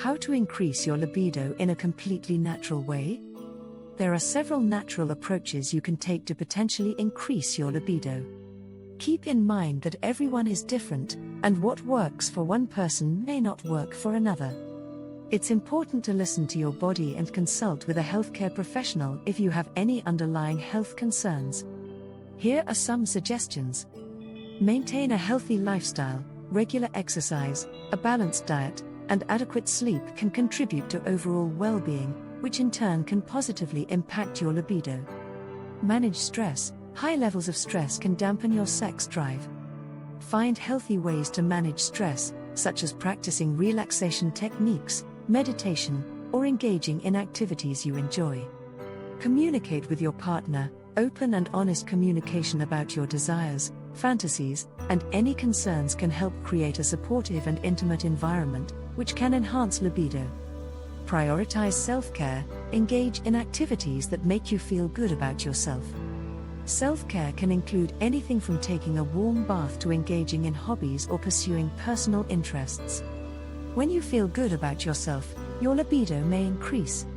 How to increase your libido in a completely natural way? There are several natural approaches you can take to potentially increase your libido. Keep in mind that everyone is different, and what works for one person may not work for another. It's important to listen to your body and consult with a healthcare professional if you have any underlying health concerns. Here are some suggestions. Maintain a healthy lifestyle. Regular exercise, a balanced diet, and adequate sleep can contribute to overall well-being, which in turn can positively impact your libido. Manage stress. High levels of stress can dampen your sex drive. Find healthy ways to manage stress, such as practicing relaxation techniques, meditation, or engaging in activities you enjoy. Communicate with your partner. Open and honest communication about your desires, fantasies, and any concerns can help create a supportive and intimate environment, which can enhance libido. Prioritize self-care. Engage in activities that make you feel good about yourself. Self-care can include anything from taking a warm bath to engaging in hobbies or pursuing personal interests. When you feel good about yourself, your libido may increase.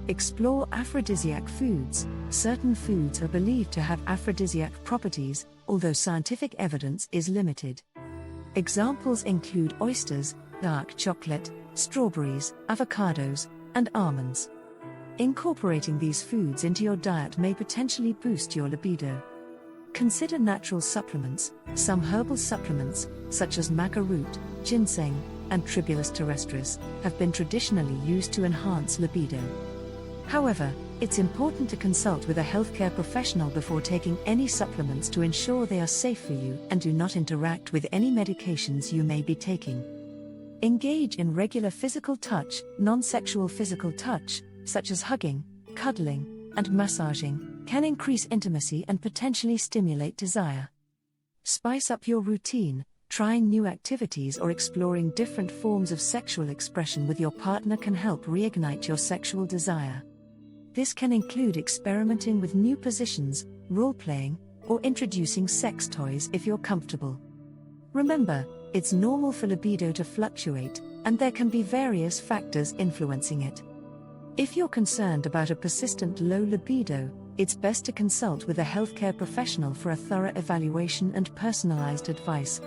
Explore aphrodisiac foods. Certain foods are believed to have aphrodisiac properties, although scientific evidence is limited. Examples include oysters, dark chocolate, strawberries, avocados, and almonds. Incorporating these foods into your diet may potentially boost your libido. Consider natural supplements. Some herbal supplements, such as maca root, ginseng, and Tribulus terrestris, have been traditionally used to enhance libido. However, it's important to consult with a healthcare professional before taking any supplements to ensure they are safe for you and do not interact with any medications you may be taking. Engage in regular physical touch. Non-sexual physical touch, such as hugging, cuddling, and massaging, can increase intimacy and potentially stimulate desire. Spice up your routine. Trying new activities or exploring different forms of sexual expression with your partner can help reignite your sexual desire. This can include experimenting with new positions, role-playing, or introducing sex toys if you're comfortable. Remember, it's normal for libido to fluctuate, and there can be various factors influencing it. If you're concerned about a persistent low libido, it's best to consult with a healthcare professional for a thorough evaluation and personalized advice.